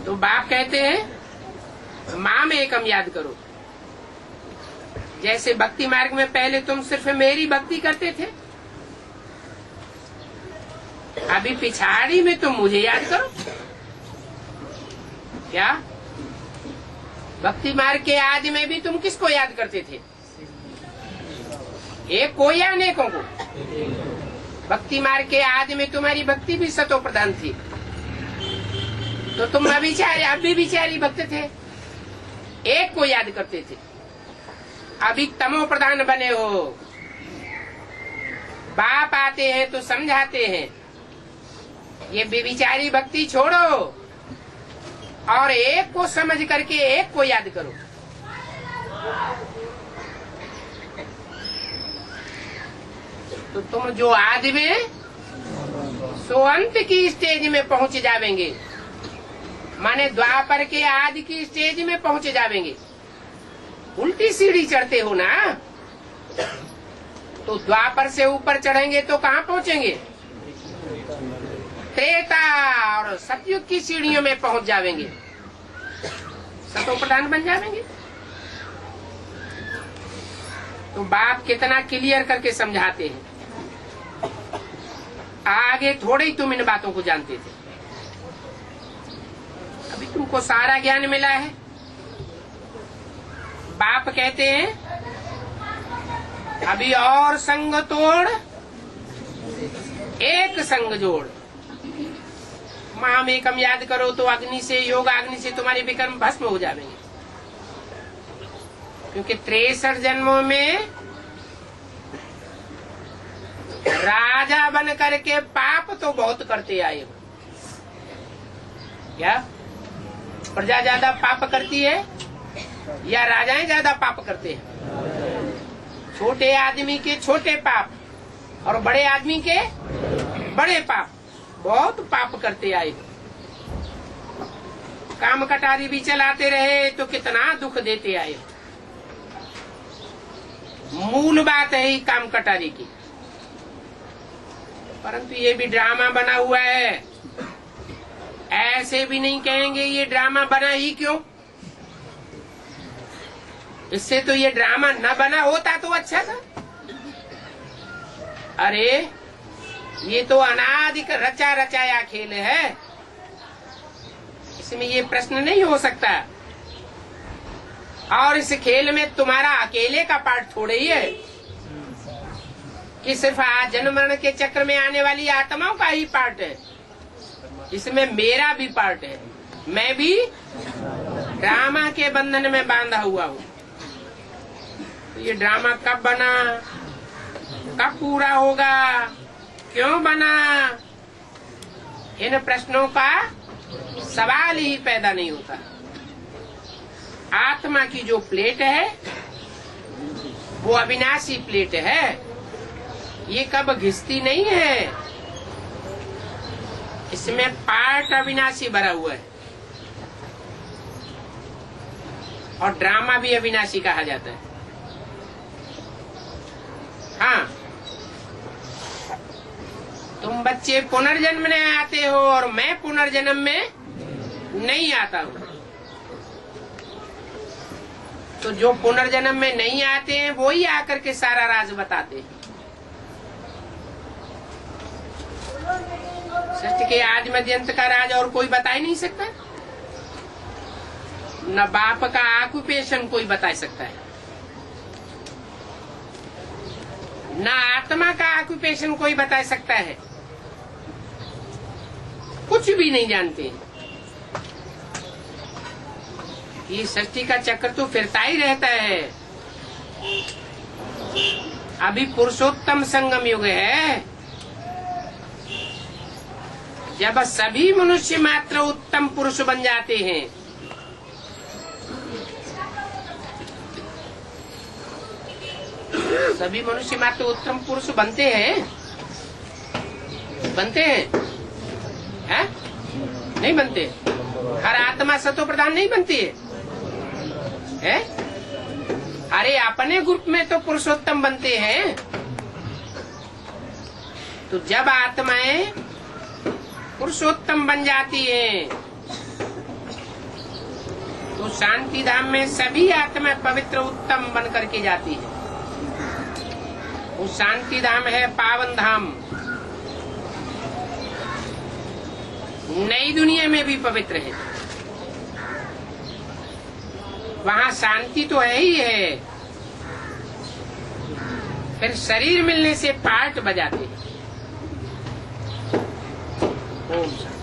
तो बाप कहते हैं माम एकम याद करो। जैसे भक्ति मार्ग में पहले तुम सिर्फ मेरी भक्ति करते थे, अभी पिछाड़ी में तुम मुझे याद करो। क्या भक्ति मार्ग के आदि में भी तुम किसको याद करते थे? एक को या अनेकों को? भक्ति मार्ग के आदि में तुम्हारी भक्ति भी सतो प्रधान थी, तो तुम अभी विचारी भक्त थे, एक को याद करते थे। अभी तमो प्रधान बने हो। बाप आते हैं तो समझाते हैं ये बेविचारी भक्ति छोड़ो और एक को समझ करके एक को याद करो। तो तुम जो आदि में सो अंत की स्टेज में पहुंच जावेंगे, माने द्वापर के आदि की स्टेज में पहुंच जावेंगे। उल्टी सीढ़ी चढ़ते हो ना, तो द्वापर से ऊपर चढ़ेंगे तो कहाँ पहुंचेंगे? त्रेता और सतयुग की सीढ़ियों में पहुंच जावेंगे, सतो प्रधान बन जावेंगे। तो बाप कितना क्लियर करके समझाते हैं। आगे थोड़े ही तुम इन बातों को जानते थे, अभी तुमको सारा ज्ञान मिला है। बाप कहते हैं अभी और संग तोड़ एक संग जोड़। माम एकम याद करो तो अग्नि से, योग अग्नि से तुम्हारे विकर्म भस्म हो जाएंगे। क्योंकि 63 जन्मों में राजा बन करके पाप तो बहुत करते आए हो। क्या प्रजा ज्यादा पाप करती है या राजाएं ज्यादा पाप करते हैं? छोटे आदमी के छोटे पाप और बड़े आदमी के बड़े पाप, बहुत पाप करते आए। काम कटारी भी चलाते रहे तो कितना दुख देते आए। मूल बात है ही काम कटारी की, परंतु ये भी ड्रामा बना हुआ है। ऐसे भी नहीं कहेंगे ये ड्रामा बना ही क्यों। इससे तो ये ड्रामा न बना होता तो अच्छा था। अरे ये तो अनादि रचा रचाया खेल है, इसमें ये प्रश्न नहीं हो सकता। और इस खेल में तुम्हारा अकेले का पार्ट थोड़े ही है कि सिर्फ आज जन्म मरण के चक्र में आने वाली आत्माओं का ही पार्ट है। इसमें मेरा भी पार्ट है, मैं भी ड्रामा के बंधन में बांधा हुआ हूँ। तो ये ड्रामा कब बना, कब पूरा होगा, क्यों बना, इन प्रश्नों का सवाल ही पैदा नहीं होता। आत्मा की जो प्लेट है वो अविनाशी प्लेट है, ये कब घिसती नहीं है। इसमें पार्ट अविनाशी भरा हुआ है और ड्रामा भी अविनाशी कहा जाता है। हाँ, तुम बच्चे पुनर्जन्म में आते हो और मैं पुनर्जन्म में नहीं आता हूँ। तो जो पुनर्जन्म में नहीं आते हैं वो ही आकर के सारा राज बताते हैं। सृष्टि के आदि मध्य अंत का राज और कोई बता ही नहीं सकता। न बाप का ऑक्यूपेशन कोई बता सकता है, न आत्मा का ऑक्यूपेशन कोई बता सकता है। कुछ भी नहीं जानते। ये सृष्टि का चक्र तो फिरता ही रहता है। अभी पुरुषोत्तम संगम युग है, जब सभी मनुष्य मात्र उत्तम पुरुष बन जाते हैं। सभी मनुष्य मात्र उत्तम पुरुष बनते हैं, बनते हैं? नहीं बनते। हर आत्मा सतो प्रधान नहीं बनती है? अरे अपने ग्रुप में तो पुरुषोत्तम बनते हैं। तो जब आत्माएं पुरुषोत्तम बन जाती हैं तो शांति धाम में सभी आत्माएं पवित्र उत्तम बन करके जाती है। वो शांति धाम है पावन धाम। नई दुनिया में भी पवित्र है। वहाँ शांति तो है ही है, फिर शरीर मिलने से पार्ट बजाते हैं। ओम शांति।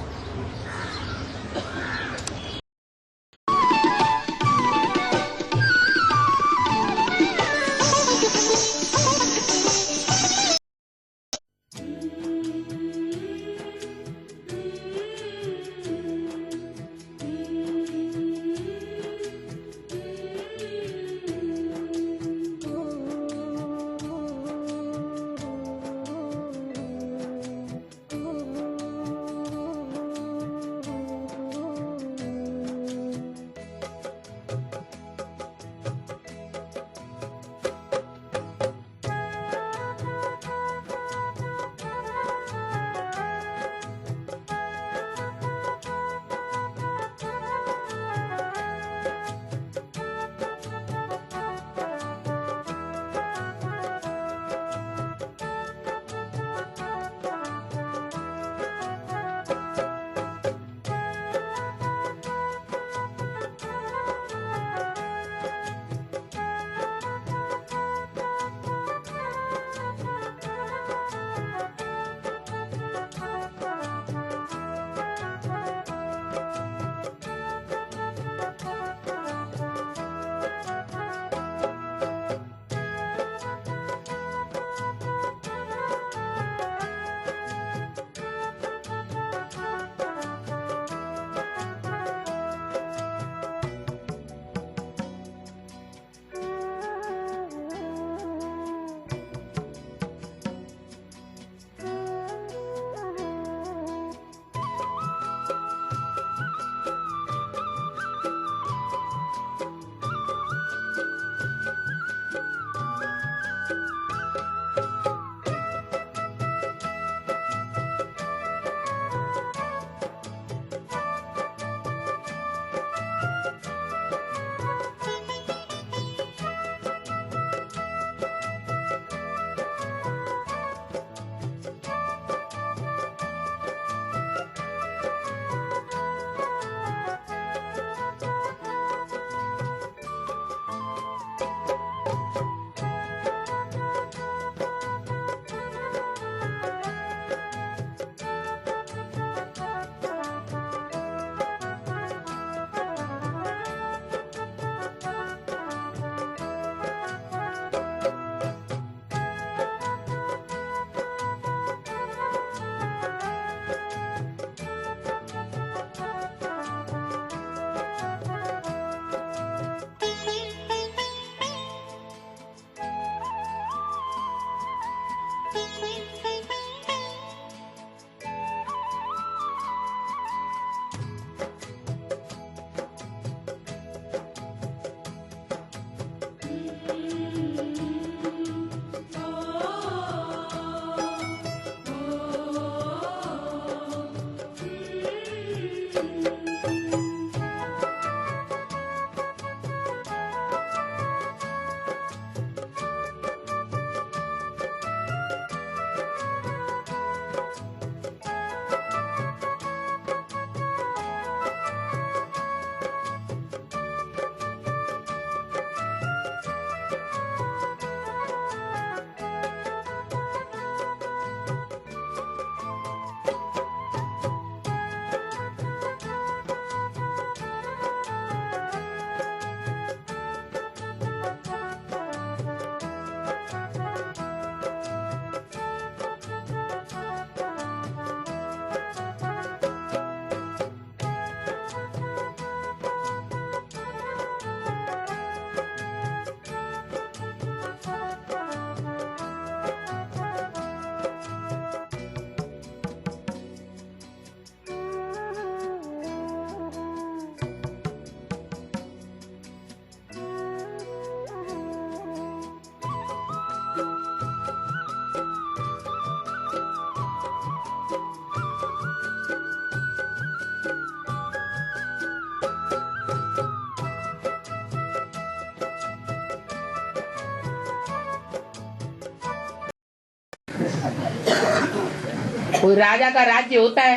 कोई राजा का राज्य होता है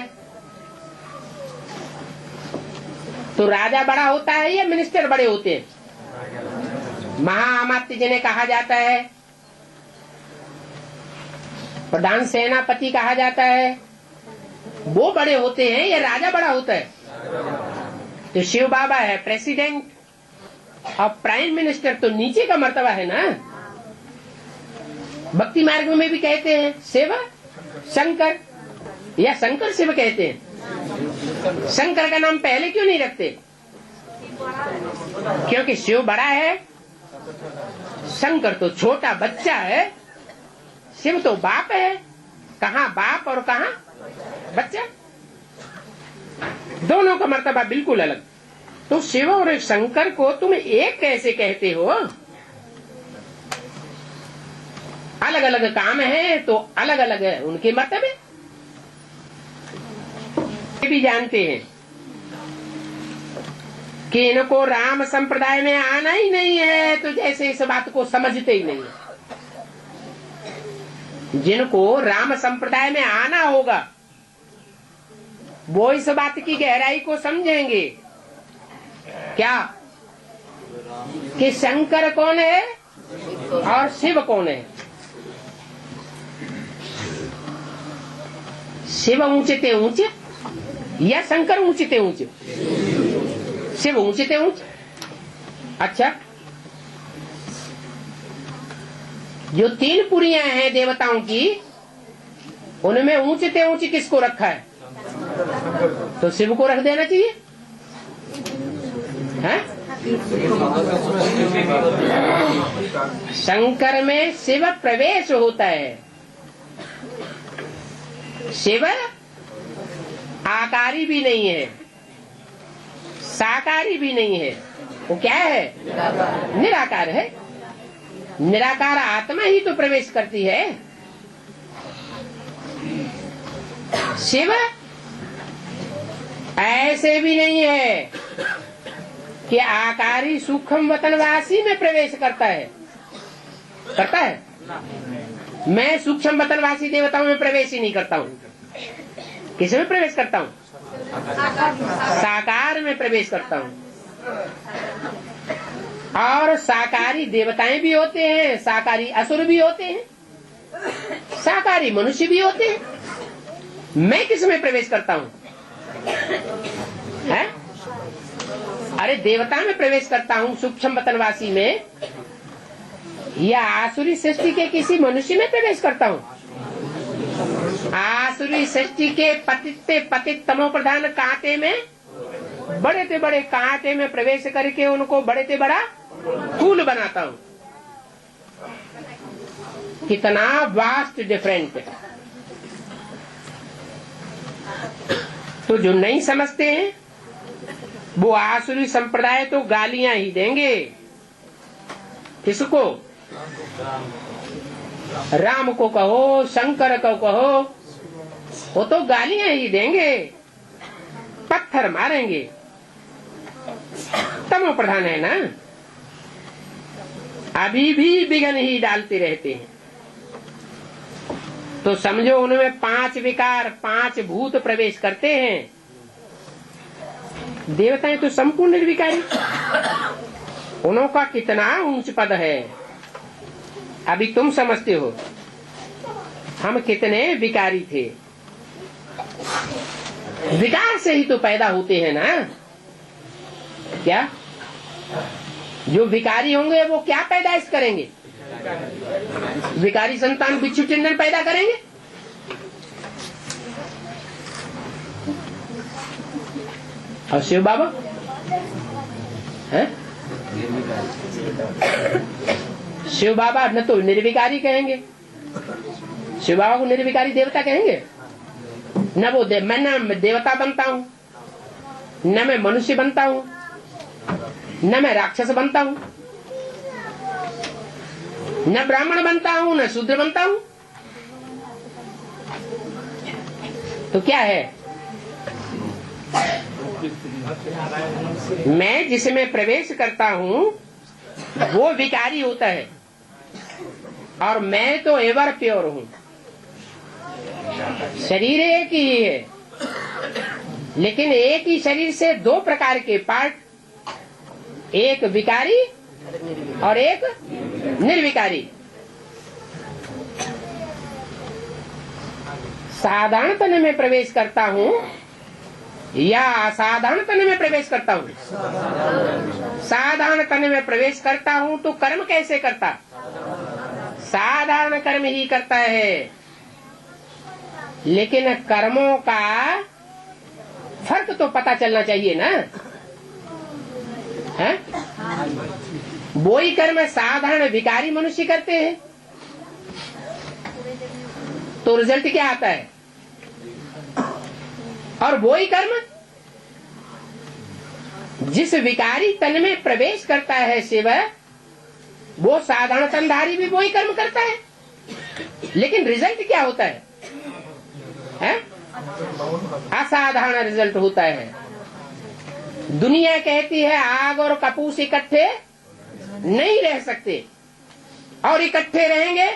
तो राजा बड़ा होता है या मिनिस्टर बड़े होते हैं? महाअमात्य जिन्हें कहा जाता है, प्रधान सेनापति कहा जाता है, वो बड़े होते हैं या राजा बड़ा होता है? तो शिव बाबा है प्रेसिडेंट और प्राइम मिनिस्टर तो नीचे का मर्तबा है ना। भक्ति मार्ग में भी कहते हैं शिव शंकर या शंकर शिव कहते हैं। शंकर का नाम पहले क्यों नहीं रखते? क्योंकि शिव बड़ा है, शंकर तो छोटा बच्चा है, शिव तो बाप है। कहाँ बाप और कहाँ बच्चा, दोनों का मर्तबा बिल्कुल अलग। तो शिव और शंकर को तुम एक कैसे कहते हो? अलग अलग काम है तो अलग अलग है उनके मर्तबे। ये भी जानते हैं कि इनको राम संप्रदाय में आना ही नहीं है, तो जैसे इस बात को समझते ही नहीं है। जिनको राम संप्रदाय में आना होगा वो इस बात की गहराई को समझेंगे। क्या कि शंकर कौन है और शिव कौन है। शिव ऊंचे ऊंचे या शंकर ऊंचे ऊंचे? शिव ऊंचे ऊंचे। अच्छा, जो 3 पुरियां हैं देवताओं की, उनमें ऊंचे ऊंचे किसको रखा है? तो शिव को रख देना चाहिए है? शंकर में शिव प्रवेश होता है। शिव आकारी भी नहीं है, साकारी भी नहीं है, वो क्या है? निराकार है। निराकार आत्मा ही तो प्रवेश करती है। शिव ऐसे भी नहीं है कि आकारी सूक्ष्म वतनवासी में प्रवेश करता है। करता है? मैं सूक्ष्म वतनवासी देवताओं में प्रवेश ही नहीं करता हूँ। किस में प्रवेश करता हूँ? साकार में प्रवेश करता हूँ। और साकारी देवताएं भी होते हैं, साकारी असुर भी होते हैं, साकारी मनुष्य भी होते हैं। मैं किस में प्रवेश करता हूँ? है? अरे देवता में प्रवेश करता हूँ सूक्ष्म वतनवासी में, या आसुरी सृष्टि के किसी मनुष्य में प्रवेश करता हूँ? आसुरी सृष्टि के पतित तमो प्रधान कांटे में, बड़े से बड़े कांटे में प्रवेश करके उनको बड़े से बड़ा फूल बनाता हूँ। कितना वास्ट डिफरेंट है। तो जो नहीं समझते हैं वो आसुरी संप्रदाय तो गालियां ही देंगे। किसको? राम को कहो, शंकर को कहो, वो तो गालियां ही देंगे, पत्थर मारेंगे। तमो प्रधान है ना, अभी भी विघ्न ही डालते रहते हैं। तो समझो उनमें 5 विकार, 5 भूत प्रवेश करते हैं। देवताएं तो संपूर्ण निर्विकारी, उनका कितना ऊंच पद है। अभी तुम समझते हो हम कितने विकारी थे। विकार से ही तो पैदा होते हैं ना। क्या जो विकारी होंगे वो क्या पैदाइश करेंगे? विकारी संतान बिच्छू चिंडन पैदा करेंगे। और शिव बाबा है? शिव बाबा न तो निर्विकारी कहेंगे, शिव बाबा को निर्विकारी देवता कहेंगे न। वो मैं न देवता बनता हूँ, न मैं मनुष्य बनता हूँ, न मैं राक्षस बनता हूँ, न ब्राह्मण बनता हूँ, न शूद्र बनता हूँ। तो क्या है? मैं जिसमें प्रवेश करता हूँ वो विकारी होता है, और मैं तो एवर प्योर हूँ। शरीर एक ही है, लेकिन एक ही शरीर से दो प्रकार के पार्ट, एक विकारी और एक निर्विकारी। साधारण तन में प्रवेश करता हूँ या असाधारण तन में प्रवेश करता हूँ? साधारण तन में प्रवेश करता हूँ तो कर्म कैसे करता? साधारण कर्म ही करता है, लेकिन कर्मों का फर्क तो पता चलना चाहिए ना, है? वही कर्म साधारण विकारी मनुष्य करते हैं तो रिजल्ट क्या आता है? और वही कर्म जिस विकारी तन में प्रवेश करता है शिव, वो साधारण तनधारी भी वही कर्म करता है, लेकिन रिजल्ट क्या होता है? असाधारण रिजल्ट होता है। दुनिया कहती है आग और कपूस इकट्ठे नहीं रह सकते, और इकट्ठे रहेंगे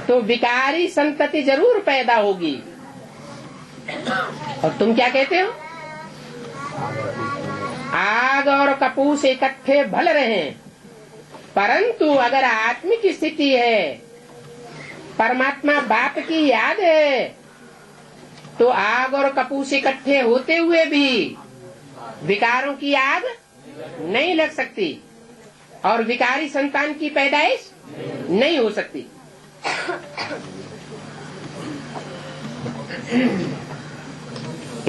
तो विकारी संतति जरूर पैदा होगी। और तुम क्या कहते हो? आग और कपूस इकट्ठे भल रहे, परंतु अगर आत्मिक स्थिति है, परमात्मा बाप की याद है, तो आग और कपूस इकट्ठे होते हुए भी विकारों की आग नहीं लग सकती और विकारी संतान की पैदाइश नहीं हो सकती।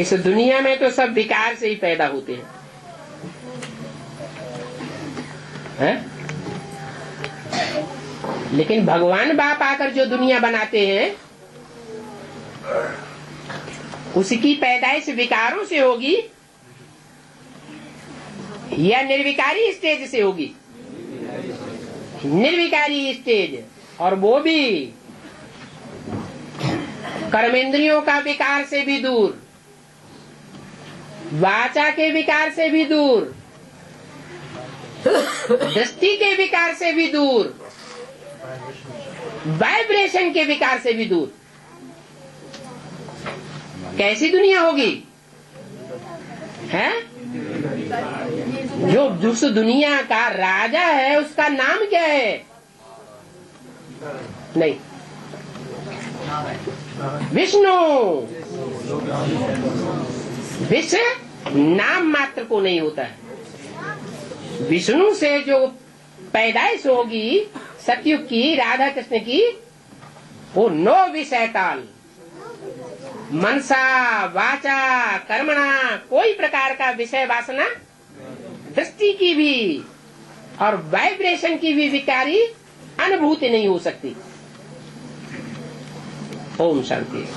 इस दुनिया में तो सब विकार से ही पैदा होते हैं? लेकिन भगवान बाप आकर जो दुनिया बनाते हैं उसकी पैदाइश विकारों से होगी या निर्विकारी स्टेज से होगी? निर्विकारी स्टेज, और वो भी कर्मेंद्रियों का विकार से भी दूर, वाचा के विकार से भी दूर, दृष्टि के विकार से भी दूर, वाइब्रेशन के विकार से भी दूर। कैसी दुनिया होगी? है जो जिस दुनिया का राजा है उसका नाम क्या है? नहीं, विष्णु। विष्णु नाम मात्र को नहीं होता है। विष्णु से जो पैदाइश होगी सतयुग की, राधा कृष्ण की, वो 9 विषय काल, मनसा वाचा कर्मणा, कोई प्रकार का विषय वासना, दृष्टि की भी और वाइब्रेशन की भी विकारी अनुभूति नहीं हो सकती। ओम शांति।